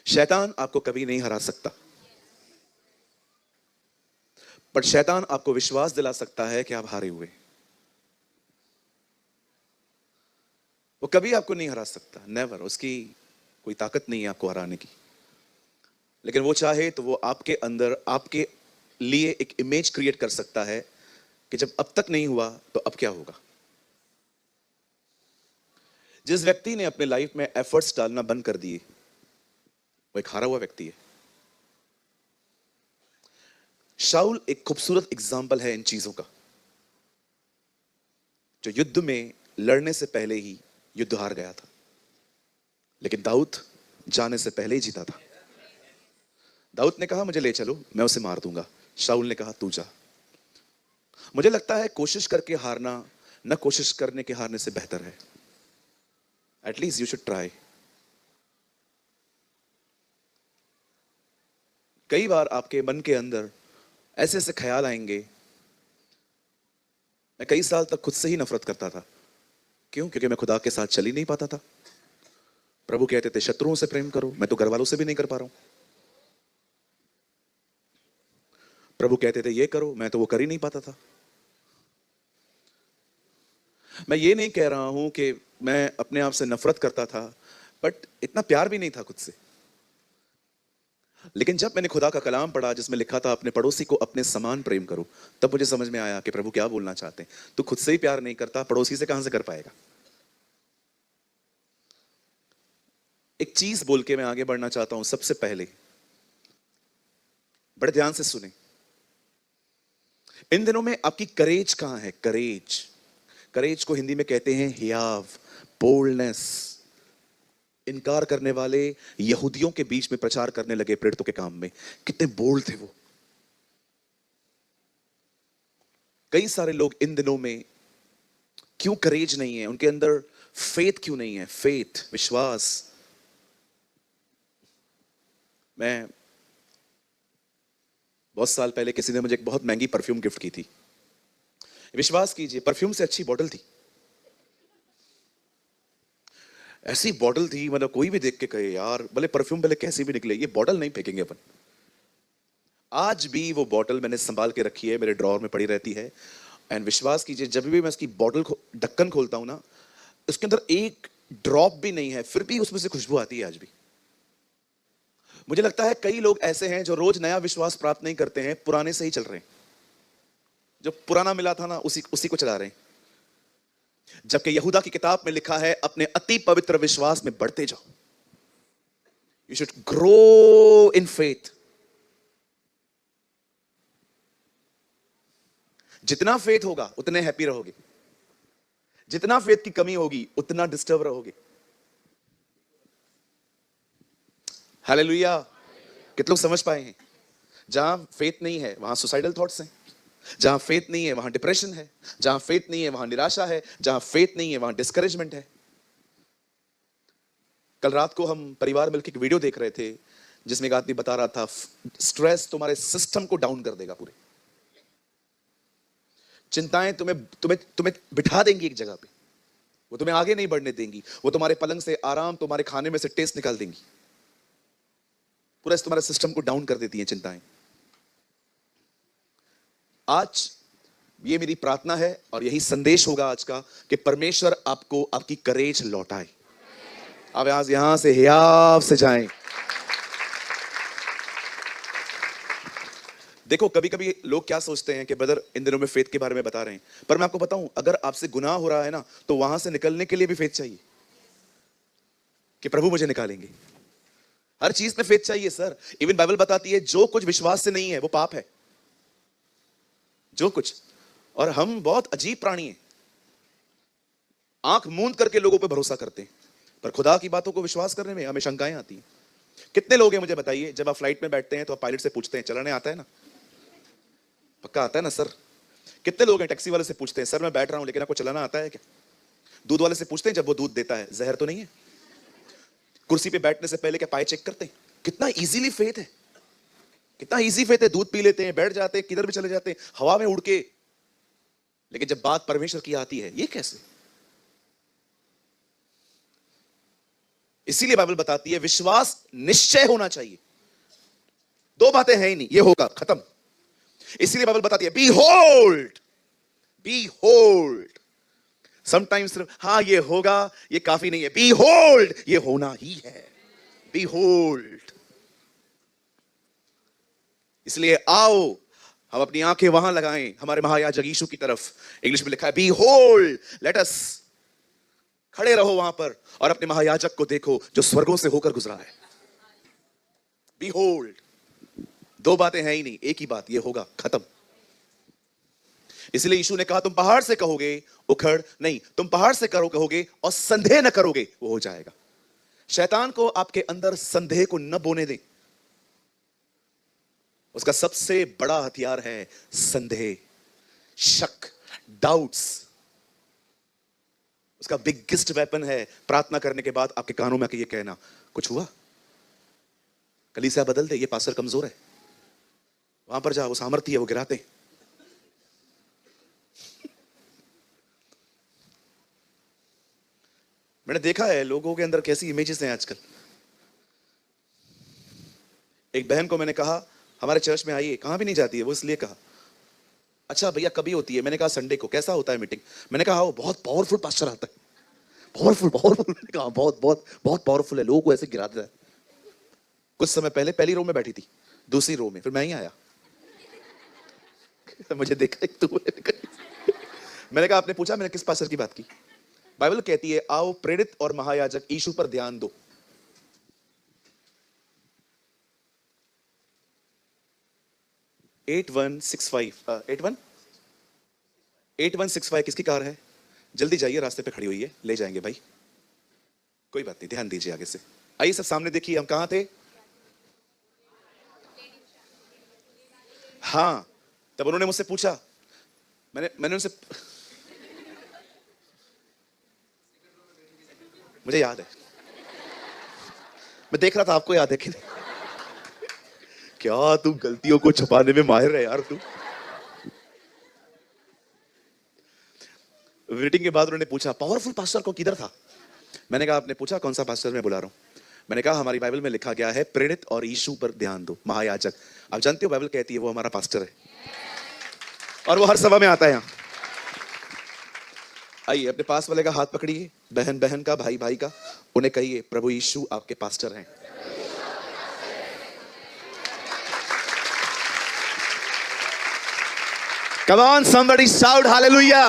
शैतान आपको कभी नहीं हरा सकता, पर शैतान आपको विश्वास दिला सकता है कि आप हारे हुए। वो कभी आपको नहीं हरा सकता, नेवर। उसकी कोई ताकत नहीं है आपको हराने की। लेकिन वो चाहे तो वो आपके अंदर आपके लिए एक इमेज क्रिएट कर सकता है कि जब अब तक नहीं हुआ तो अब क्या होगा। जिस व्यक्ति ने अपने लाइफ में एफर्ट्स डालना बंद कर दिए वो एक हारा हुआ व्यक्ति है। शाऊल एक खूबसूरत एग्जाम्पल है इन चीजों का, जो युद्ध में लड़ने से पहले ही युद्ध हार गया था, लेकिन दाऊद जाने से पहले ही जीता था। दाऊद ने कहा मुझे ले चलो, मैं उसे मार दूंगा। शाऊल ने कहा तू जा। मुझे लगता है कोशिश करके हारना न कोशिश करने के हारने से बेहतर है। At least you should try. कई बार आपके मन के अंदर ऐसे ऐसे ख्याल आएंगे। मैं कई साल तक खुद से ही नफरत करता था। क्यों? क्योंकि मैं खुदा के साथ चल ही नहीं पाता था। प्रभु कहते थे शत्रुओं से प्रेम करो, मैं तो घर वालों से भी नहीं कर पा रहा हूं। प्रभु कहते थे ये करो, मैं तो वो कर ही नहीं पाता था। मैं ये नहीं कह रहा हूं कि मैं अपने आप से नफरत करता था, बट इतना प्यार भी नहीं था खुद से। लेकिन जब मैंने खुदा का कलाम पढ़ा जिसमें लिखा था अपने पड़ोसी को अपने समान प्रेम करो, तब मुझे समझ में आया कि प्रभु क्या बोलना चाहते हैं। तू खुद से ही प्यार नहीं करता, पड़ोसी से कहां से कर पाएगा। एक चीज बोल के मैं आगे बढ़ना चाहता हूं। सबसे पहले बड़े ध्यान से सुने, इन दिनों में आपकी करेज कहां है? करेज, करेज को हिंदी में कहते हैं हियाव, बोल्डनेस। इनकार करने वाले यहूदियों के बीच में प्रचार करने लगे प्रेरितों के काम में। कितने बोल्ड थे वो। कई सारे लोग इन दिनों में क्यों करेज नहीं है, उनके अंदर फेथ क्यों नहीं है? फेथ, विश्वास। मैं बहुत साल पहले किसी ने मुझे एक बहुत महंगी परफ्यूम गिफ्ट की थी। विश्वास कीजिए परफ्यूम से अच्छी बॉटल थी। ऐसी बॉटल थी, मतलब कोई भी देख के कहे यार भले परफ्यूम भले कैसी भी निकले, ये बॉटल नहीं फेंकेंगे अपन। आज भी वो बॉटल मैंने संभाल के रखी है, मेरे ड्रॉर में पड़ी रहती है। एंड विश्वास कीजिए जब भी मैं उसकी बॉटल ढक्कन खोलता हूं ना, उसके अंदर एक ड्रॉप भी नहीं है, फिर भी उसमें से खुशबू आती है आज भी। मुझे लगता है कई लोग ऐसे हैं जो रोज नया विश्वास प्राप्त नहीं करते हैं, पुराने से ही चल रहे हैं। जो पुराना मिला था ना उसी उसी को चला रहे हैं। जबकि यहूदा की किताब में लिखा है अपने अति पवित्र विश्वास में बढ़ते जाओ। You should grow in faith. जितना फेथ होगा उतने हैप्पी रहोगे, जितना फेथ की कमी होगी उतना डिस्टर्ब रहोगे। हालेलुया। कितने लोग समझ पाए हैं? जहां फेथ नहीं है वहां सुसाइडल थॉट्स हैं, जहां फेथ नहीं है वहां डिप्रेशन है, जहां फेथ नहीं है वहां निराशा है, जहां फेथ नहीं है वहां डिस्करेजमेंट है। कल रात को हम परिवार मिलकर एक वीडियो देख रहे थे जिसमें एक आदमी बता रहा था स्ट्रेस तुम्हारे सिस्टम को डाउन कर देगा पूरे। चिंताएं तुम्हें तुम्हें तुम्हें बिठा देंगी एक जगह पे, वो तुम्हें आगे नहीं बढ़ने देंगी। वो तुम्हारे पलंग से आराम, तुम्हारे खाने में से टेस्ट निकाल देंगी। पूरा तुम्हारे सिस्टम को डाउन कर देती हैं चिंताएं। आज ये मेरी प्रार्थना है और यही संदेश होगा आज का कि परमेश्वर आपको आपकी करेज लौटाए। आप आज यहां से हियाव से जाएं। देखो कभी कभी लोग क्या सोचते हैं कि ब्रदर इन दिनों में फेथ के बारे में बता रहे हैं, पर मैं आपको बताऊं अगर आपसे गुनाह हो रहा है ना तो वहां से निकलने के लिए भी फेथ चाहिए कि प्रभु मुझे निकालेंगे। हर चीज में फेथ चाहिए सर। इवन बाइबल बताती है जो कुछ विश्वास से नहीं है वो पाप है, जो कुछ। और हम बहुत अजीब प्राणी हैं, आंख मूंद करके लोगों पे भरोसा करते हैं, पर खुदा की बातों को विश्वास करने में हमें शंकाएं आती हैं। कितने लोग हैं मुझे बताइए जब आप फ्लाइट में बैठते हैं तो आप पायलट से पूछते हैं चलाने आता है ना? पक्का आता है ना सर? कितने लोग हैं टैक्सी वाले से पूछते हैं सर मैं बैठ रहा हूं लेकिन आपको चलाना आता है क्या? दूध वाले से पूछते हैं जब वो दूध देता है जहर तो नहीं है? कुर्सी पे बैठने से पहले क्या पाए चेक करते हैं? कितना इजीली फेथ है, कितना इजी फेथ है। दूध पी लेते हैं, बैठ जाते हैं, किधर भी चले जाते हैं हवा में उड़ के। लेकिन जब बात परमेश्वर की आती है, ये कैसे? इसीलिए बाइबल बताती है विश्वास निश्चय होना चाहिए। दो बातें हैं ही नहीं, ये होगा, खत्म। इसीलिए बाइबल बताती है behold, behold. Sometimes हाँ ये होगा, ये काफी नहीं है, बी होल्ड, ये होना ही है, बी होल्ड। इसलिए आओ हम अपनी आंखें वहां लगाएं, हमारे महायाजक यीशु की तरफ। इंग्लिश में लिखा है बी होल्ड, लेट अस। खड़े रहो वहां पर और अपने महायाजक को देखो जो स्वर्गों से होकर गुजरा है। Behold. दो बातें हैं ही नहीं, एक ही बात, ये होगा, खत्म। इसलिए यीशु ने कहा तुम पहाड़ से कहोगे उखड़, नहीं, तुम पहाड़ से कहोगे और संदेह न करोगे, वो हो जाएगा। शैतान को आपके अंदर संदेह को न बोने दें। उसका सबसे बड़ा हथियार है संदेह, शक, डाउट्स। उसका बिगेस्ट वेपन है प्रार्थना करने के बाद आपके कानों में आके ये कहना कुछ हुआ, कलीसिया बदल दे, ये पास्टर कमजोर है, वहां पर जाओ, वो सामर्थ्य है, वो गिराते। मैंने देखा है लोगों के अंदर कैसी इमेजेस हैं आजकल। एक बहन को मैंने कहा हमारे चर्च में आइए, कहां भी नहीं जाती है वो, इसलिए कहा अच्छा भैया कभी होती है, मैंने कहा संडे को। कैसा होता है मीटिंग? मैंने कहा वो बहुत पावरफुल पास्टर आता है, पावरफुल पावरफुल। मैंने कहा बहुत बहुत बहुत पावरफुल है, लोगों को ऐसे गिरा देता है। कुछ समय पहले पहली रो में बैठी थी, दूसरी रो में, फिर मैं ही आया। मुझे देखा एक तू। मैंने कहा आपने पूछा मैंने किस पास्टर की बात की? बाइबल कहती है आओ प्रेरित और महायाजक यीशु पर ध्यान दो। एट वन सिक्स फाइव किसकी कार है? जल्दी जाइए, रास्ते पे खड़ी हुई है, ले जाएंगे भाई, कोई बात नहीं, ध्यान दीजिए आगे से। आइए सब सामने देखिए, हम कहां थे? हाँ, तब उन्होंने मुझसे पूछा, मैंने उनसे, मुझे याद है, मैं देख रहा था आपको याद है कि नहीं? क्या तू गलतियों को छुपाने में माहिर है यार तू। मीटिंग के बाद उन्होंने पूछा पावरफुल पास्टर को किधर था? मैंने कहा आपने पूछा कौन सा पास्टर मैं बुला रहा हूं? मैंने कहा हमारी बाइबल में लिखा गया है प्रेरित और यीशु पर ध्यान दो, महायाजक। आप जानते हो बाइबल कहती है वो हमारा पास्टर है और वो हर सभा में आता है। यहां आइए, अपने पास वाले का हाथ पकड़िए, बहन बहन का, भाई भाई का, उन्हें कहिए प्रभु यीशु आपके पास्टर हैं। Come on, somebody shout hallelujah.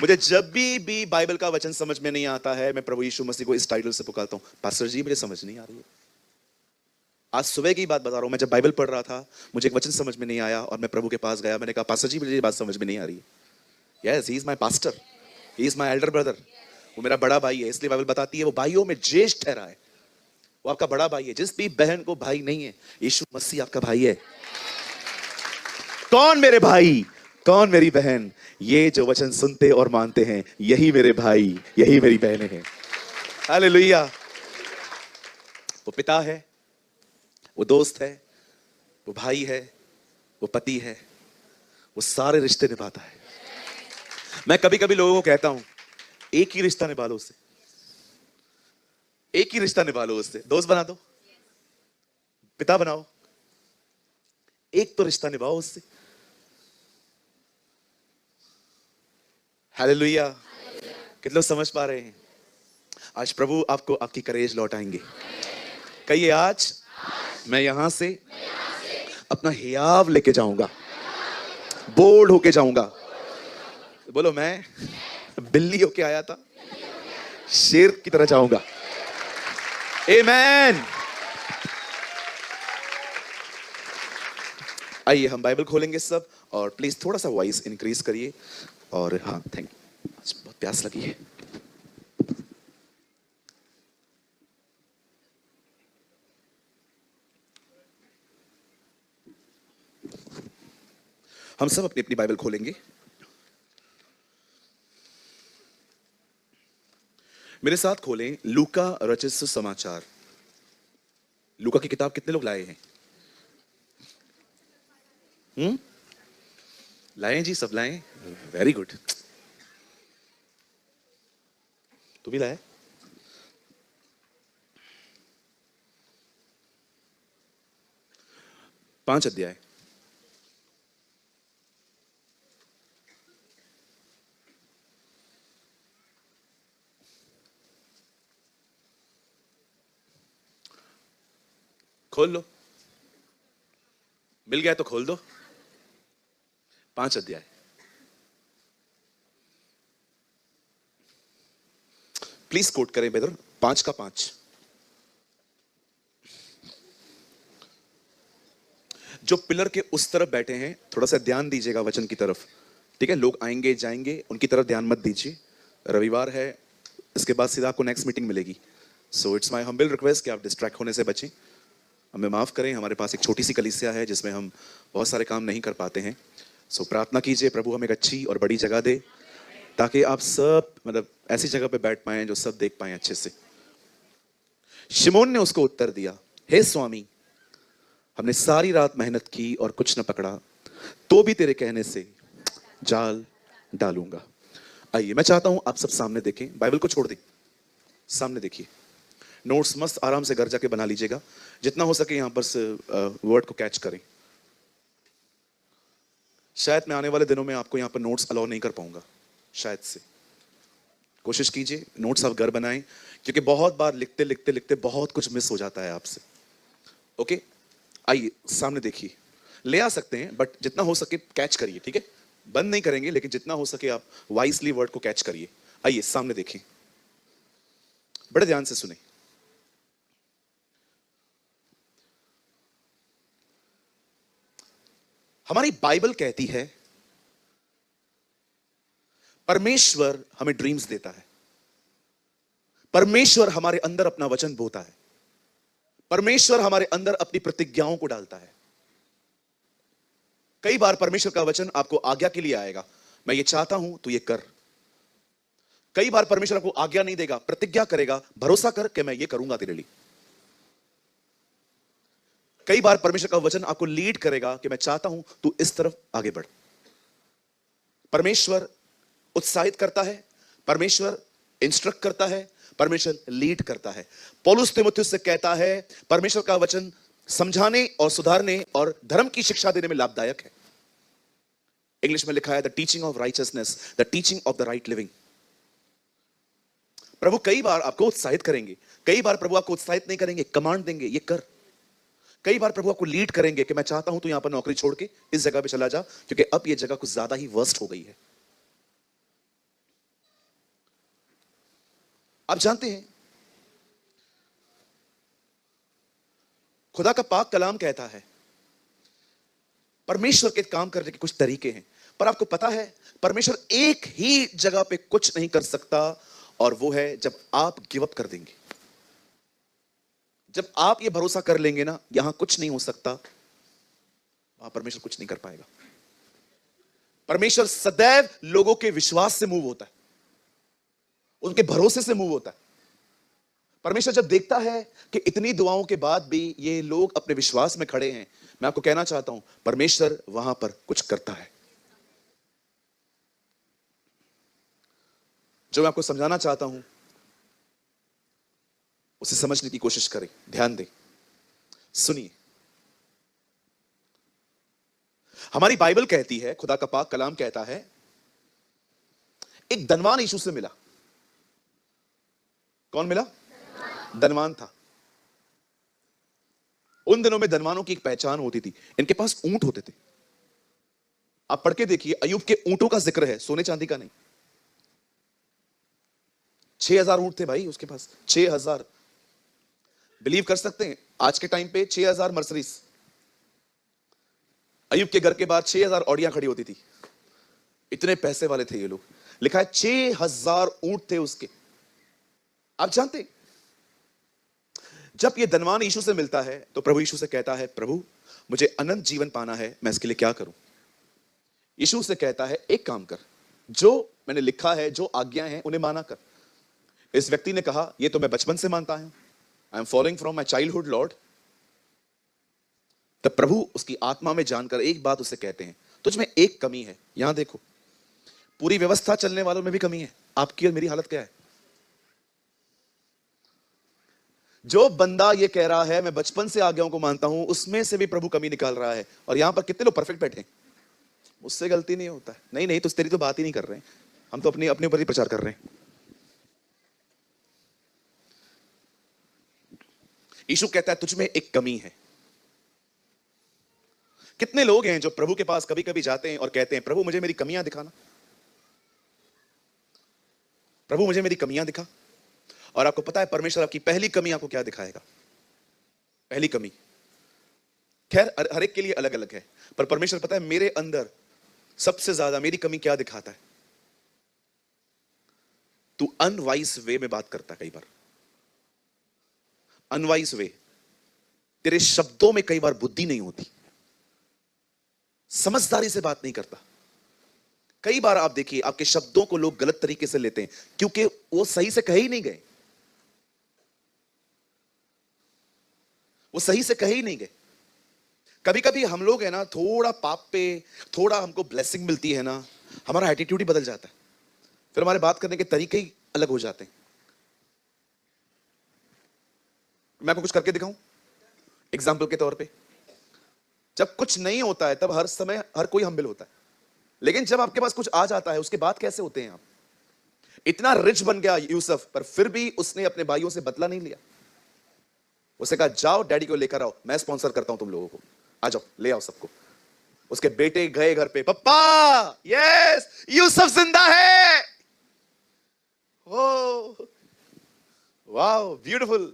मुझे जब भी बाइबल का वचन समझ में नहीं आता है, मैं प्रभु यीशु मसीह को इस टाइटल से पुकारता हूं, पास्टर जी मुझे समझ नहीं आ रही है। आज सुबह की बात बता रहा हूं, मैं जब बाइबल पढ़ रहा था मुझे एक वचन समझ में नहीं आया और मैं प्रभु के पास गया, मैंने कहा पास्टर जी मुझे ये बात समझ में नहीं आ रही है। Yes, he is my pastor, he is my Elder brother, वो मेरा बड़ा भाई है। इसलिए बाइबल बताती है वो भाइयों में ज्येष्ठ ठहरा है, वो आपका बड़ा भाई है। जिस भी बहन को भाई नहीं है, यीशु मसीह आपका भाई है। कौन मेरे भाई, कौन मेरी बहन? ये जो वचन सुनते और मानते हैं, यही मेरे भाई, यही मेरी बहनें हैं। हालेलुया। वो पिता है, वो दोस्त है, वो भाई है, वो पति है, वो सारे रिश्ते निभाता है। मैं कभी कभी लोगों को कहता हूं एक ही रिश्ता निभा लो उससे, एक ही रिश्ता निभा लो उससे, दोस्त बना दो, पिता बनाओ, एक तो रिश्ता निभाओ उससे। हालेलुया। कितने लोग समझ पा रहे हैं? आज प्रभु आपको आपकी करेज लौटाएंगे। कहिए आज मैं यहां से अपना हियाव लेके जाऊंगा, बोल्ड होके जाऊंगा। बोलो मैं बिल्ली होके आया था, शेर की तरह जाऊंगा। आमेन। आइए हम बाइबल खोलेंगे सब, और प्लीज थोड़ा सा वॉइस इंक्रीज करिए। और हाँ, थैंक यू, बहुत प्यास लगी है। हम सब अपनी अपनी बाइबल खोलेंगे। मेरे साथ खोलें लूका रचित सुसमाचार। लूका की किताब कितने लोग लाए हैं? लाए जी, सब लाए, वेरी गुड। तू भी लाया? पांच अध्याय। खोल लो, मिल गया तो खोल दो। 5 अध्याय। प्लीज कोट करें ब्रदर, 5 का 5। जो पिलर के उस तरफ बैठे हैं थोड़ा सा ध्यान दीजिएगा वचन की तरफ, ठीक है? लोग आएंगे जाएंगे, उनकी तरफ ध्यान मत दीजिए। रविवार है, इसके बाद सीधा आपको नेक्स्ट मीटिंग मिलेगी। So it's my humble request कि आप डिस्ट्रैक्ट होने से बचें। हमें माफ करें, हमारे पास एक छोटी सी कलीसिया है जिसमें हम बहुत सारे काम नहीं कर पाते हैं। सो प्रार्थना कीजिए प्रभु हमें एक अच्छी और बड़ी जगह दे, ताकि आप सब मतलब ऐसी जगह पे बैठ पाएं जो सब देख पाएं अच्छे से। शिमोन ने उसको उत्तर दिया, हे स्वामी, हमने सारी रात मेहनत की और कुछ न पकड़ा, तो भी तेरे कहने से जाल डालूंगा। आइए, मैं चाहता हूं आप सब सामने देखें, बाइबल को छोड़ दें, सामने देखिए। नोट्स मस्त आराम से घर जाके बना लीजिएगा, जितना हो सके यहां पर वर्ड को कैच करें। शायद मैं आने वाले दिनों में आपको यहां पर नोट्स अलाउ नहीं कर पाऊंगा, शायद से। कोशिश कीजिए नोट्स आप घर बनाएं, क्योंकि बहुत बार लिखते लिखते लिखते बहुत कुछ मिस हो जाता है आपसे। ओके, आइए सामने देखिए। ले आ सकते हैं बट जितना हो सके कैच करिए, ठीक है? बंद नहीं करेंगे, लेकिन जितना हो सके आप वाइसली वर्ड को कैच करिए। आइए सामने देखिए, बड़े ध्यान से सुने। हमारी बाइबल कहती है परमेश्वर हमें ड्रीम्स देता है, परमेश्वर हमारे अंदर अपना वचन बोता है, परमेश्वर हमारे अंदर अपनी प्रतिज्ञाओं को डालता है। कई बार परमेश्वर का वचन आपको आज्ञा के लिए आएगा, मैं ये चाहता हूं तू ये कर। कई बार परमेश्वर आपको आज्ञा नहीं देगा, प्रतिज्ञा करेगा, भरोसा कर कि मैं ये करूंगा तेरे लिए। कई बार परमेश्वर का वचन आपको लीड करेगा कि मैं चाहता हूं तू इस तरफ आगे बढ़। परमेश्वर उत्साहित करता है, परमेश्वर इंस्ट्रक्ट करता है, परमेश्वर लीड करता है। पौलुस तीमुथियुस से कहता है परमेश्वर का वचन समझाने और सुधारने और धर्म की शिक्षा देने में लाभदायक है। इंग्लिश में लिखा है the teaching of righteousness, the teaching of the right living. प्रभु कई बार आपको उत्साहित करेंगे, कई बार प्रभु आपको उत्साहित नहीं करेंगे, कमांड देंगे ये कर। कई बार प्रभु आपको लीड करेंगे कि मैं चाहता हूं तू यहां पर नौकरी छोड़ के इस जगह पे चला जा, क्योंकि अब ये जगह कुछ ज्यादा ही वर्स्ट हो गई है। आप जानते हैं खुदा का पाक कलाम कहता है परमेश्वर के काम करने के कुछ तरीके हैं, पर आपको पता है परमेश्वर एक ही जगह पे कुछ नहीं कर सकता, और वो है जब आप गिव अप कर देंगे। जब आप ये भरोसा कर लेंगे ना यहां कुछ नहीं हो सकता, वहां परमेश्वर कुछ नहीं कर पाएगा। परमेश्वर सदैव लोगों के विश्वास से मूव होता है, उनके भरोसे से मूव होता है। परमेश्वर जब देखता है कि इतनी दुआओं के बाद भी ये लोग अपने विश्वास में खड़े हैं, मैं आपको कहना चाहता हूं परमेश्वर वहां पर कुछ करता है। जो मैं आपको समझाना चाहता हूं उसे समझने की कोशिश करें, ध्यान दें, सुनिए। हमारी बाइबल कहती है, खुदा का पाक कलाम कहता है, एक धनवान यीशु से मिला। कौन मिला? धनवान था। उन दिनों में धनवानों की एक पहचान होती थी, इनके पास ऊंट होते थे। आप पढ़ के देखिए, अय्यूब के ऊंटों का जिक्र है, सोने चांदी का नहीं। 6000 ऊंट थे भाई उसके पास, 6000। बिलीव कर सकते हैं आज के टाइम पे 6000 मर्सरीज। अय्यूब के घर के बाहर 6000 ऑडियां खड़ी होती थी, इतने पैसे वाले थे ये लोग। लिखा है 6000 ऊंट थे उसके। आप जानते हैं जब ये धनवान यीशु से मिलता है तो प्रभु यीशु से कहता है, प्रभु मुझे अनंत जीवन पाना है, मैं इसके लिए क्या करूं? यीशु से कहता है एक काम कर, जो मैंने लिखा है, जो आज्ञा है उन्हें माना कर। इस व्यक्ति ने कहा ये तो मैं बचपन से मानता हूं, I am following from my childhood Lord. तब प्रभु उसकी आत्मा में जानकर एक बात उसे कहते हैं, तुझ में एक कमी है। यहां देखो, पूरी व्यवस्था चलने वालों में भी कमी है, आपकी और मेरी हालत क्या है? जो बंदा ये कह रहा है मैं बचपन से आज्ञाओं को मानता हूं, उसमें से भी प्रभु कमी निकाल रहा है। और यहां पर कितने लोग परफेक्ट बैठे हैं, उससे गलती नहीं होता है। नहीं नहीं, तो तेरी तो बात ही नहीं कर रहे हैं, हम तो अपने अपने ऊपर ही प्रचार कर रहे हैं। यीशु कहता है तुझ में एक कमी है। कितने लोग हैं जो प्रभु के पास कभी कभी जाते हैं और कहते हैं प्रभु मुझे मेरी कमियां दिखाना, प्रभु मुझे मेरी कमियां दिखा। और आपको पता है परमेश्वर आपकी पहली कमी आपको क्या दिखाएगा? पहली कमी, खैर हर एक के लिए अलग अलग है, पर परमेश्वर पता है मेरे अंदर सबसे ज्यादा मेरी कमी क्या दिखाता है? तू अनवाइज वे में बात करता है। कई बार अनवाइज वे, तेरे शब्दों में कई बार बुद्धि नहीं होती, समझदारी से बात नहीं करता। कई बार आप देखिए आपके शब्दों को लोग गलत तरीके से लेते हैं क्योंकि वो सही से कहे ही नहीं गए, वो सही से कहे ही नहीं गए। कभी कभी हम लोग है ना, थोड़ा पाप पे थोड़ा हमको ब्लेसिंग मिलती है ना, हमारा एटीट्यूड ही बदल जाता है, फिर हमारे बात करने के तरीके ही अलग हो जाते हैं। मैं आपको कुछ करके दिखाऊं एग्जाम्पल के तौर पे। जब कुछ नहीं होता है तब हर समय हर कोई हम्बिल होता है, लेकिन जब आपके पास कुछ आ जाता है उसके बाद कैसे होते हैं आप? इतना रिच बन गया यूसुफ, पर फिर भी उसने अपने भाइयों से बदला नहीं लिया। उसने कहा जाओ डैडी को लेकर आओ, मैं स्पॉन्सर करता हूं तुम लोगों को, आ जाओ ले आओ सबको। उसके बेटे गए घर पे, पप्पा यस यूसुफ जिंदा है। Oh wow beautiful.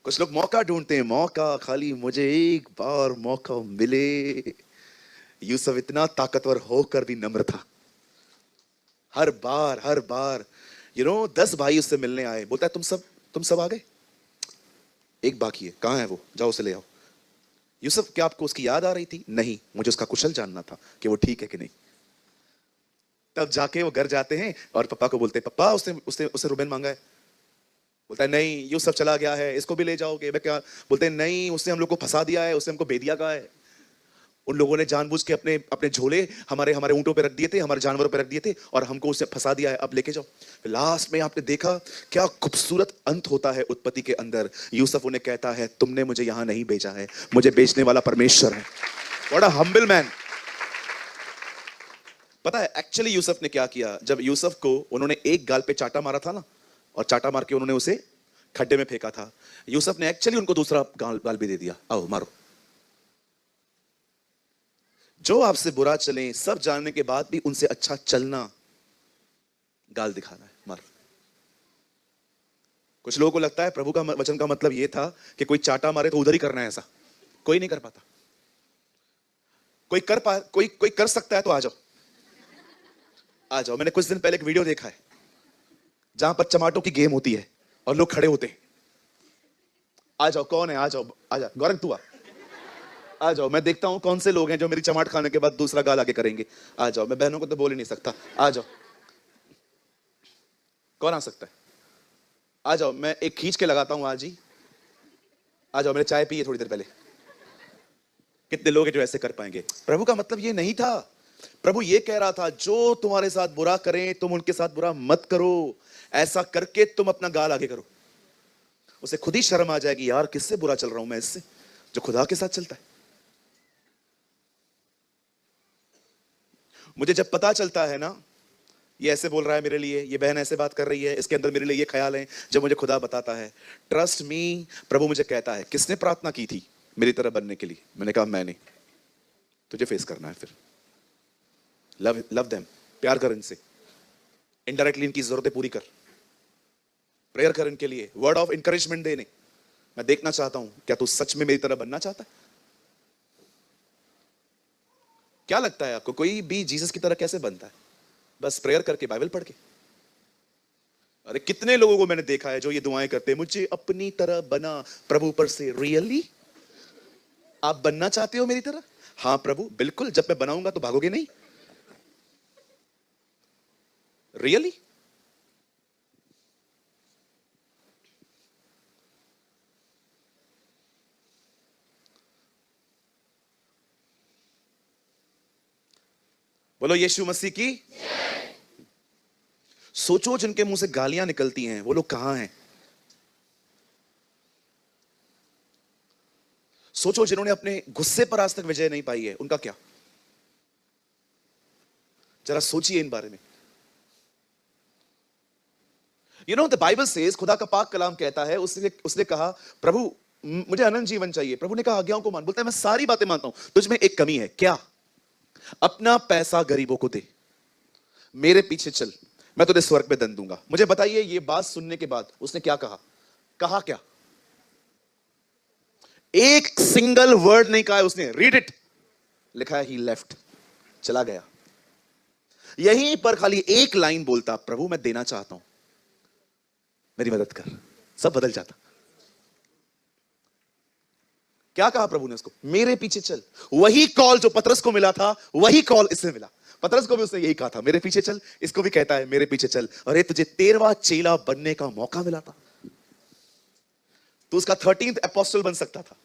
कुछ लोग मौका ढूंढते हैं, मौका, खाली मुझे एक बार मौका मिले। यूसुफ इतना ताकतवर होकर भी नम्र था। हर बार 10 भाई उससे मिलने आए, बोलता है तुम सब आ गए, एक बाकी है, कहां है वो, जाओ उसे ले आओ। यूसुफ क्या आपको उसकी याद आ रही थी? नहीं, मुझे उसका कुशल जानना था कि वो ठीक है कि नहीं। तब जाके वो घर जाते हैं और पापा को बोलते हैं पप्पा उसने उसने उसने रुबेन मांगा है। बोलता है नहीं यूसुफ चला गया है, इसको भी ले जाओगे? मैं क्या? बोलते हैं नहीं, उसने हम लोग को फंसा दिया है, उसने हमको बेदिया कहा है। उन लोगों ने जानबूझ के अपने अपने झोले हमारे हमारे ऊंटों पे रख दिए थे, हमारे जानवरों पे रख दिए थे और हमको उससे फंसा दिया है, अब लेके जाओ। लास्ट में आपने देखा क्या खूबसूरत अंत होता है उत्पत्ति के अंदर। यूसुफ उन्हें कहता है तुमने मुझे यहां नहीं भेजा है, मुझे बेचने वाला परमेश्वर है। What a humble man. पता है एक्चुअली यूसुफ ने क्या किया? जब यूसुफ को उन्होंने एक गाल पे चाटा मारा था ना, और चाटा मार के उन्होंने उसे खड्डे में फेंका था, यूसुफ ने एक्चुअली उनको दूसरा गाल गाल भी दे दिया, आओ मारो। जो आपसे बुरा चले सब जानने के बाद भी उनसे अच्छा चलना गाल दिखाना है, मार। कुछ लोगों को लगता है प्रभु का वचन का मतलब यह था कि कोई चाटा मारे तो उधर ही करना है, ऐसा कोई नहीं कर पाता। कोई कर सकता है तो आ जाओ, आ जाओ। मैंने कुछ दिन पहले एक वीडियो देखा है जहां पर चमाटों की गेम होती है और लोग खड़े होते हैं। आ जाओ, कौन है? आ जाओ, आ जा गौरंग, तू आ जाओ। मैं देखता हूं कौन से लोग हैं जो मेरी चमाट खाने के बाद दूसरा गाल आगे करेंगे। आ जाओ, मैं बहनों को तो बोल ही नहीं सकता, आ जाओ। कौन आ सकता है? आ जाओ, मैं एक खींच के लगाता हूं आज ही। आ जाओ, मैंने चाय पी है थोड़ी देर पहले। कितने लोग हैं जो ऐसे कर पाएंगे? प्रभु का मतलब ये नहीं था। प्रभु ये कह रहा था जो तुम्हारे साथ बुरा करें तुम उनके साथ बुरा मत करो, ऐसा करके तुम अपना गाल आगे करो। उसे खुद ही शर्म आ जाएगी, यार किससे बुरा चल रहा हूं मैं? इससे जो खुदा के साथ चलता है। मुझे जब पता चलता है ना ये ऐसे बोल रहा है मेरे लिए, ये बहन ऐसे बात कर रही है, इसके अंदर मेरे लिए ये ख्याल है, जब मुझे खुदा बताता है, ट्रस्ट मी, प्रभु मुझे कहता है किसने प्रार्थना की थी मेरी तरह बनने के लिए? मैंने कहा मैंने। तुझे फेस करना है फिर। लव देम, प्यार कर इनसे, इनडायरेक्टली इनकी जरूरतें पूरी कर, प्रेयर कर इनके लिए, वर्ड ऑफ इंकरेजमेंट देने। मैं देखना चाहता हूं क्या तू सच में मेरी तरह बनना चाहता है। क्या लगता है आपको कोई भी जीसस की तरह कैसे बनता है? बस प्रेयर करके, बाइबल पढ़ के। अरे कितने लोगों को मैंने देखा है जो ये दुआएं करते हैं, मुझे अपनी तरह बना प्रभु पर से। रियली आप बनना चाहते हो मेरी तरह? हाँ प्रभु बिल्कुल, जब मैं बनाऊंगा तो भागोगे नहीं? रियली? बोलो यीशु मसीह की। सोचो जिनके मुंह से गालियां निकलती हैं वो लोग कहां हैं। सोचो जिन्होंने अपने गुस्से पर आज तक विजय नहीं पाई है, उनका क्या। जरा सोचिए इन बारे में। You know the Bible says, खुदा का पाक कलाम कहता है, उसने कहा प्रभु मुझे अनंत जीवन चाहिए। प्रभु ने कहा आज्ञाओं को मान। बोलता है मैं सारी बातें मानता हूं, तुझ में एक कमी है। क्या? अपना पैसा गरीबों को दे, मेरे पीछे चल, मैं तुझे स्वर्ग में धन दूंगा। मुझे बताइए ये बात सुनने के बाद उसने क्या कहा? कहा क्या? एक सिंगल वर्ड नहीं कहा है उसने। रीड इट, लिखा है ही लेफ्ट, चला गया। यहीं पर खाली एक लाइन बोलता, प्रभु मैं देना चाहता हूं, मेरी मदद कर, सब बदल जाता। क्या कहा प्रभु ने उसको? मेरे पीछे चल। वही कॉल जो पतरस को मिला था, वही कॉल इससे मिला। पतरस को भी उसने यही कहा था, मेरे पीछे चल। इसको भी कहता है मेरे पीछे चल। अरे तुझे 13वां चेला बनने का मौका मिला था, तो उसका 13th अपोस्टल बन सकता था।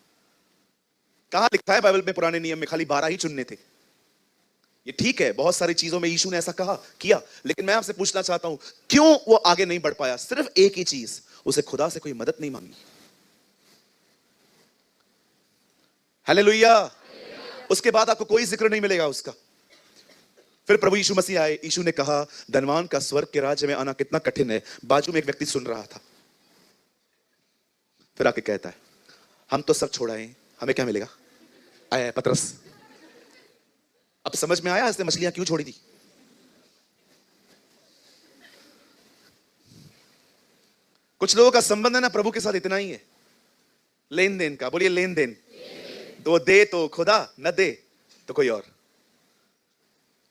कहां लिखा है बाइबल में? पुराने नियम में खाली 12 ही चुनने थे। ये ठीक है, बहुत सारी चीजों में यीशु ने ऐसा कहा किया, लेकिन मैं आपसे पूछना चाहता हूं क्यों वो आगे नहीं बढ़ पाया? सिर्फ एक ही चीज, उसे खुदा से कोई मदद नहीं मांगी। हालेलुया। उसके बाद आपको कोई जिक्र नहीं मिलेगा उसका। फिर प्रभु यीशु मसीह आए। यीशु ने कहा धनवान का स्वर्ग के राज्य में आना कितना कठिन है। बाजू में एक व्यक्ति सुन रहा था, फिर आके कहता है हम तो सब छोड़ाए, हमें क्या मिलेगा? आया पतरस, अब समझ में आया इसने मछलियां क्यों छोड़ी थी। कुछ लोगों का संबंध है ना प्रभु के साथ इतना ही है, लेन देन का। बोलिए लेन देन। तो दे तो खुदा, न दे तो कोई और।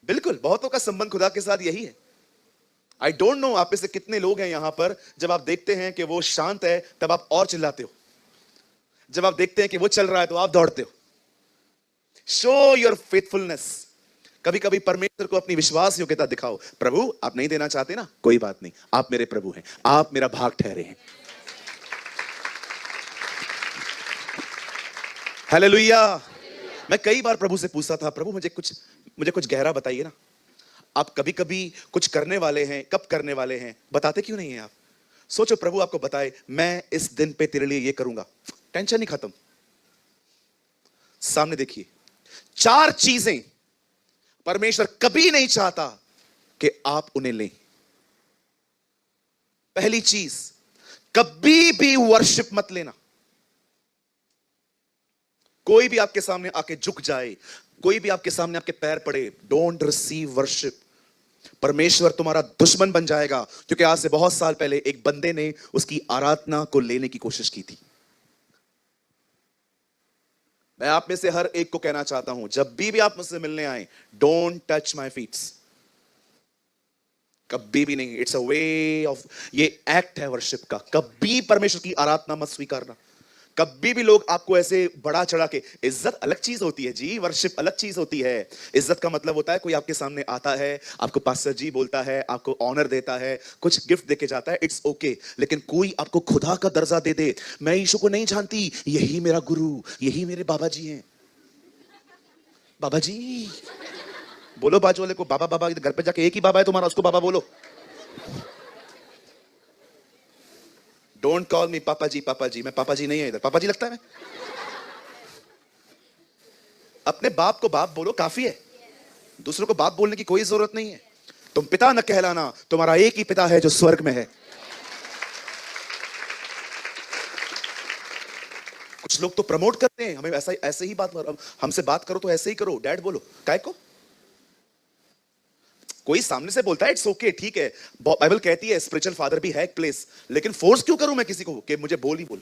बिल्कुल, बहुतों का संबंध खुदा के साथ यही है। आई डोंट नो आप में से कितने लोग हैं यहां पर, जब आप देखते हैं कि वो शांत है तब आप और चिल्लाते हो, जब आप देखते हैं कि वो चल रहा है तो आप दौड़ते हो। Show your faithfulness. कभी कभी परमेश्वर को अपनी विश्वास योग्यता दिखाओ। प्रभु आप नहीं देना चाहते ना, कोई बात नहीं, आप मेरे प्रभु हैं, आप मेरा भाग ठहरे हैं। हालेलुया। मैं कई बार प्रभु से पूछता था, प्रभु मुझे कुछ गहरा बताइए ना। आप कभी कभी कुछ करने वाले हैं, कब करने वाले हैं, बताते क्यों नहीं हैं आप? सोचो प्रभु आपको बताए मैं इस दिन पे तेरे लिए ये करूंगा, टेंशन नहीं खत्म। सामने देखिए, 4 चीजें परमेश्वर कभी नहीं चाहता कि आप उन्हें लें। पहली चीज, कभी भी वर्शिप मत लेना। कोई भी आपके सामने आके झुक जाए, कोई भी आपके सामने आपके पैर पड़े, डोंट रिसीव वर्शिप। परमेश्वर तुम्हारा दुश्मन बन जाएगा, क्योंकि आज से बहुत साल पहले एक बंदे ने उसकी आराधना को लेने की कोशिश की थी। मैं आप में से हर एक को कहना चाहता हूं, जब भी आप मुझसे मिलने आए, डोंट टच माय फीट्स। कभी भी नहीं। इट्स अ वे ऑफ, ये एक्ट है वर्शिप का। कभी परमेश्वर की आराधना मत स्वीकारना। कभी भी लोग आपको ऐसे बड़ा चढ़ा के, इज्जत अलग चीज होती है जी, वर्शिप अलग चीज होती है। इज्जत का मतलब होता है कोई आपके सामने आता है, आपको पास्टर जी बोलता है, आपको ऑनर देता है, कुछ गिफ्ट देके जाता है, इट्स ओके। लेकिन कोई आपको खुदा का दर्जा दे दे, मैं यीशु को नहीं जानती, यही मेरा गुरु, यही मेरे बाबा जी हैं। बाबा जी बोलो बाजू वाले को, बाबा बाबा। घर पे जाके एक ही बाबा है तुम्हारा, उसको बाबा बोलो। डोंट कॉल मी पापा जी, पापा जी। मैं पापा जी नहीं है इधर, पापा जी लगता है मैं। अपने बाप को बाप बोलो, काफी है। दूसरों को बाप बोलने की कोई जरूरत नहीं है। तुम पिता न कहलाना, तुम्हारा एक ही पिता है जो स्वर्ग में है। कुछ लोग तो प्रमोट करते हैं हमें, ऐसे ही बात करो, हमसे बात करो तो ऐसे ही करो, डैड बोलो। काय को? कोई सामने से बोलता है इट्स ओके, ठीक है। बाइबल कहती है स्पिरिचुअल फादर भी है एक प्लेस, लेकिन फोर्स क्यों करूं मैं किसी को कि मुझे बोल ही बोल।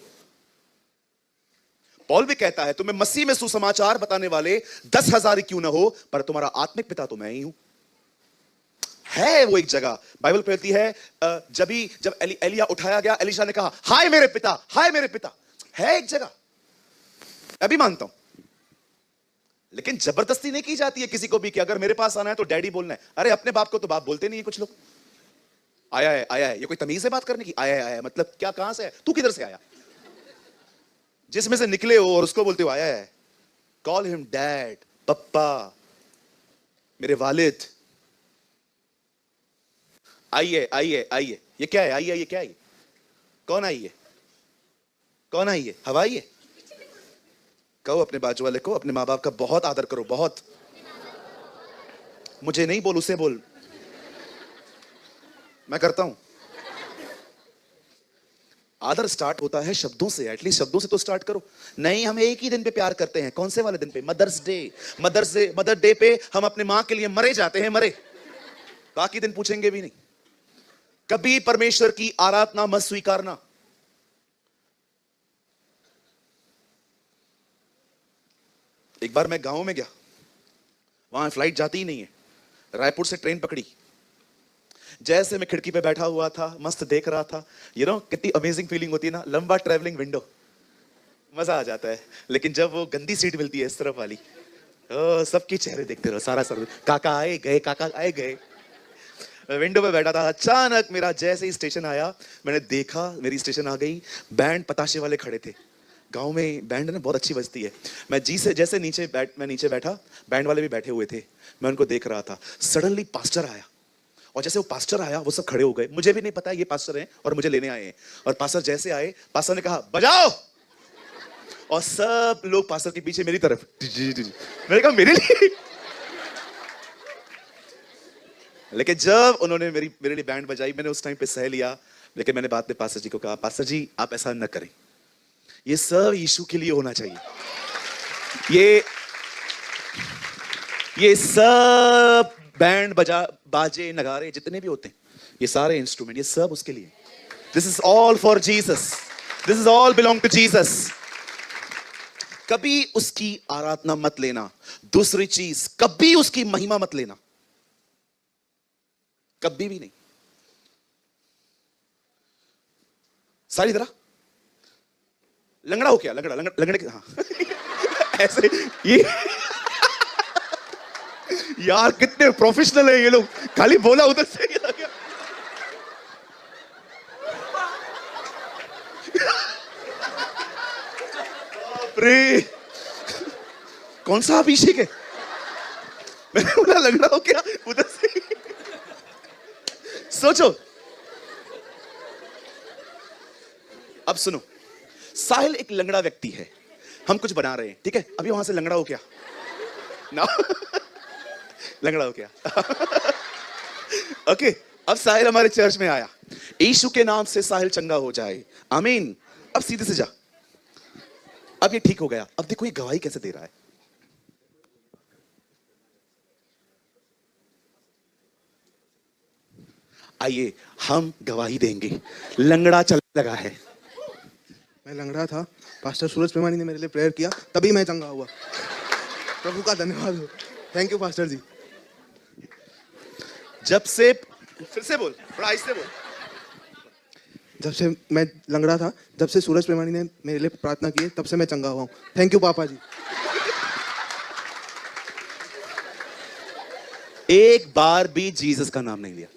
पॉल भी कहता है तुम्हें मसीह में सुसमाचार बताने वाले 10,000 क्यों ना हो, पर तुम्हारा आत्मिक पिता तो मैं ही हूं। है वो एक जगह बाइबल कहती है, जब एलिया उठाया गया, एलिशा ने कहा हाय मेरे पिता, हाय मेरे पिता। है एक जगह, मैं भी मानता हूं, लेकिन जबरदस्ती नहीं की जाती है किसी को भी कि अगर मेरे पास आना है तो डैडी बोलना है। अरे अपने बाप को तो बाप बोलते नहीं है कुछ लोग। आया है, आया है, ये कोई तमीज है बात करने की? आया है, आया है मतलब क्या, कहां से है तू, किधर से आया? जिसमें से निकले हो और उसको बोलते हो आया है। कॉल हिम डैड, पप्पा, मेरे वालिद। आइए आइए आइए, ये क्या है? आइए, ये क्या है? कौन आई है? कौन आई है? हवा आई है? कहो अपने बाजू वाले को, अपने माँ बाप का बहुत आदर करो, बहुत। मुझे नहीं बोल, उसे बोल। मैं करता हूं। आदर स्टार्ट होता है शब्दों से, एटलीस्ट शब्दों से तो स्टार्ट करो। नहीं, हम एक ही दिन पे प्यार करते हैं। कौन से वाले दिन पे? Mother's day. मदर डे पे हम अपने मां के लिए मरे जाते हैं, मरे। बाकी दिन पूछेंगे भी नहीं। कभी परमेश्वर की आराधना मत स्वीकारना। एक बार मैं गांव में गया, वहां फ्लाइट जाती ही नहीं है। रायपुर से ट्रेन पकड़ी। जैसे मैं खिड़की पे बैठा हुआ था, मस्त देख रहा था, कितनी अमेजिंग फीलिंग होती है ना, लंबा ट्रैवलिंग विंडो, मजा आ जाता है। लेकिन जब वो गंदी सीट मिलती है इस तरफ वाली, सबके चेहरे देखते रहो, सारा सर, काका आए गए, काका आए गए। विंडो पे बैठा था, अचानक मेरा जैसे ही स्टेशन आया, मैंने देखा मेरी स्टेशन आ गई। बैंड पताशे वाले खड़े थे। गांव में बैंड ना बहुत अच्छी बजती है। मैं जैसे नीचे बैठा, बैंड वाले भी बैठे हुए थे। मैं उनको देख रहा था। सडनली पास्टर आया, और जैसे वो पास्टर आया, वो सब खड़े हो गए। मुझे भी नहीं पता ये पास्टर हैं और मुझे लेने आए हैं। और पास्टर जैसे आए, पास्टर ने कहा बजाओ, और सब लोग पास्टर के पीछे मेरी तरफ। मैंने कहा मेरे लिए? लेकिन जब उन्होंने मेरे लिए बैंड बजाई, मैंने उस टाइम पे सह लिया। लेकिन मैंने बाद में पास्टर जी को कहा, पास्टर जी आप ऐसा न करें, ये सब यीशु के लिए होना चाहिए। ये सब बैंड बाजे नगारे जितने भी होते हैं, ये सारे इंस्ट्रूमेंट, ये सब उसके लिए। This is all for Jesus, this is all belong to Jesus. कभी उसकी आराधना मत लेना। दूसरी चीज, कभी उसकी महिमा मत लेना, कभी भी नहीं। सारी तरह लंगड़ा हो क्या? लंगड़े के, हाँ। ऐसे ये यार कितने प्रोफेशनल है ये लोग, खाली बोला उधर से ही लग गया। अरे कौन सा अभिषेक है? मैंने बोला लंगड़ा हो क्या, उधर से ही। सोचो, अब सुनो, साहिल एक लंगड़ा व्यक्ति है, हम कुछ बना रहे हैं, ठीक है? अभी वहां से लंगड़ा हो क्या ना? लंगड़ा हो क्या? ओके, अब साहिल हमारे चर्च में आया, यीशु के नाम से साहिल चंगा हो जाए, आमीन। अब सीधे से जा, अब ये ठीक हो गया। अब देखो ये गवाही कैसे दे रहा है। आइए हम गवाही देंगे। लंगड़ा चल लगा है। मैं लंगड़ा था, पास्टर सूरज प्रेमानी ने मेरे लिए प्रेयर किया, तभी मैं चंगा हुआ। प्रभु का धन्यवाद हो। थैंक यू पास्टर जी। जब से, फिर से बोल, थोड़ा आहिस्ते बोल। जब से मैं लंगड़ा था, जब से सूरज प्रेमानी ने मेरे लिए प्रार्थना की, तब से मैं चंगा हुआ हूँ। थैंक यू पापा जी। एक बार भी जीसस का नाम नहीं लिया।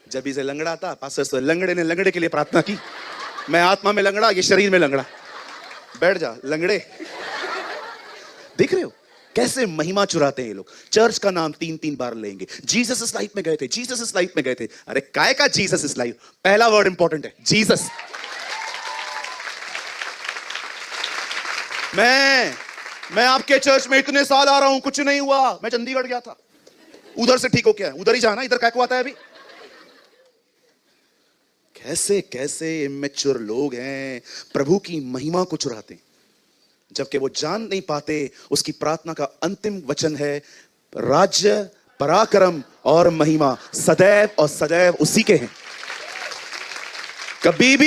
जब इसे लंगड़ा था, पास्टर लंगड़े ने लंगड़े के लिए प्रार्थना की। मैं आत्मा में लंगड़ा, ये शरीर में लंगड़ा। बैठ जा लंगड़े। देख रहे हो कैसे महिमा चुराते हैं ये लोग। चर्च का नाम 3-3 बार लेंगे। जीसस इस लाइफ में गए थे, जीसस इस लाइफ में गए थे। अरे काय का जीसस इस लाइफ? पहला वर्ड इंपॉर्टेंट है, जीसस। मैं आपके चर्च में इतने साल आ रहा हूं, कुछ नहीं हुआ। मैं चंडीगढ़ गया था, उधर से ठीक हो क्या? उधर ही जाना, इधर काय को आता है अभी? कैसे कैसे इमेच्योर लोग हैं, प्रभु की महिमा को चुराते हैं, जबकि वो जान नहीं पाते उसकी प्रार्थना का अंतिम वचन है, राज्य, पराक्रम और महिमा सदैव और सदैव उसी के हैं। कभी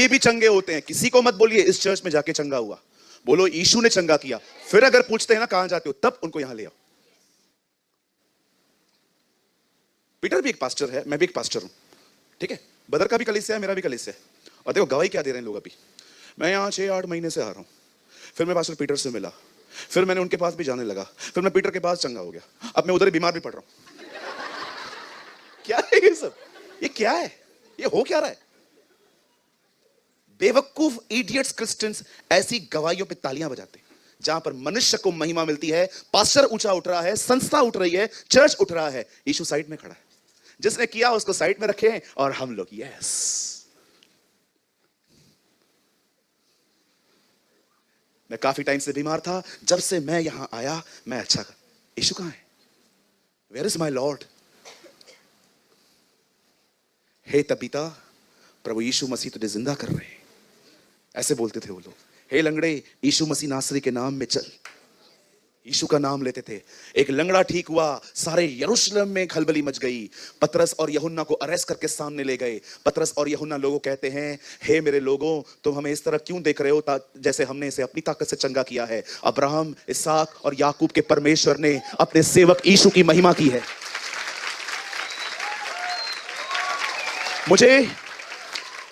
भी चंगे होते हैं। किसी को मत बोलिए इस चर्च में जाके चंगा हुआ, बोलो यीशु ने चंगा किया। फिर अगर पूछते हैं ना कहां जाते हो, तब उनको यहां ले आओ। पीटर भी एक पास्टर है, मैं भी एक पास्टर हूं, ठीक है? बदर का भी कलीसिया है, मेरा भी कलीसिया है। और देखो गवाही क्या दे रहे हैं लोग। अभी मैं यहाँ 6-8 महीने से आ रहा हूँ। फिर मैं पास्टर पीटर से मिला, फिर मैंने उनके पास भी जाने लगा, फिर मैं पीटर के पास चंगा हो गया। अब मैं उधर बीमार भी पड़ रहा हूँ। क्या है ये सब? ये क्या है? ये हो क्या रहा है? बेवकूफ इडियट्स क्रिश्चियंस ऐसी गवाहियों पे तालियां बजाते हैं जहां पर मनुष्य को महिमा मिलती है। पास्टर ऊंचा उठ रहा है, संस्था उठ रही है, चर्च उठ रहा है, यीशु साइड में खड़ा है। जिसने किया उसको साइड में रखें और हम लोग यस। मैं काफी टाइम से बीमार था, जब से मैं यहां आया मैं अच्छा कर। यीशु कहां है? Where is my lord? हे तबीता, प्रभु यीशु मसीह तुझे जिंदा कर रहे हैं, ऐसे बोलते थे वो लोग। हे लंगड़े, यीशु मसीह नासरी के नाम में चल। यीशु का नाम लेते थे। एक लंगड़ा ठीक हुआ, सारे यरूशलेम में खलबली मच गई। पतरस और यूहन्ना को अरेस्ट करके सामने ले गए। पतरस और यूहन्ना लोगों कहते हैं, हे मेरे लोगों, तुम हमें इस तरह क्यों देख रहे हो जैसे हमने इसे अपनी ताकत से चंगा किया है? अब्राहम, इसहाक और याकूब के परमेश्वर ने अपने सेवक यीशु की महिमा की है।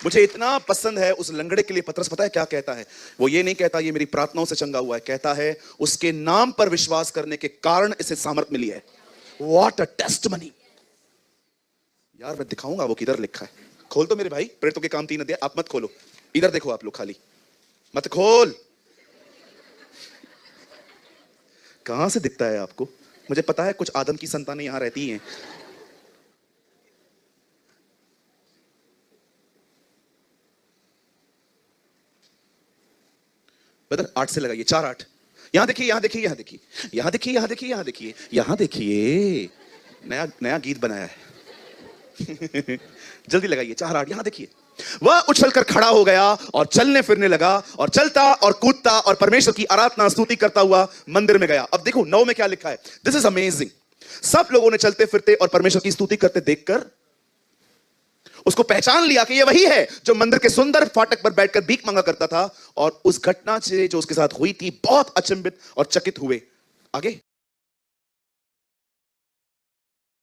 मुझे इतना पसंद है उस लंगड़े के लिए पतरस पता है क्या कहता है? वो ये नहीं कहता ये मेरी प्रार्थनाओं से चंगा हुआ है, कहता है उसके नाम पर विश्वास करने के कारण इसे सामर्थ मिली है। What a testimony. यार मैं दिखाऊंगा वो किधर लिखा है। खोल तो मेरे भाई, प्रेरितों के काम 3 अध्याय। आप मत खोलो, इधर देखो आप लोग, खाली मत खोल। कहां से दिखता है आपको? मुझे पता है कुछ आदम की संतानें यहां रहती हैं। बदल 8 से लगाइए, 4-8। यहां देखिए, यहां देखिए, यहां देखिए, यहां देखिए, यहां देखिए, यहां देखिए, यहां देखिए। नया गीत बनाया है। जल्दी लगाइए, 4-8। यहां देखिए, वह उछलकर खड़ा हो गया और चलने फिरने लगा और चलता और कूदता और परमेश्वर की आराधना स्तुति करता हुआ मंदिर में गया। अब देखो 9 में क्या लिखा है? This is amazing. सब लोगों ने चलते फिरते और परमेश्वर की स्तुति करते देखकर उसको पहचान लिया कि यह वही है जो मंदिर के सुंदर फाटक पर बैठकर भीख मांगा करता था, और उस घटना से जो उसके साथ हुई थी बहुत अचंभित और चकित हुए। आगे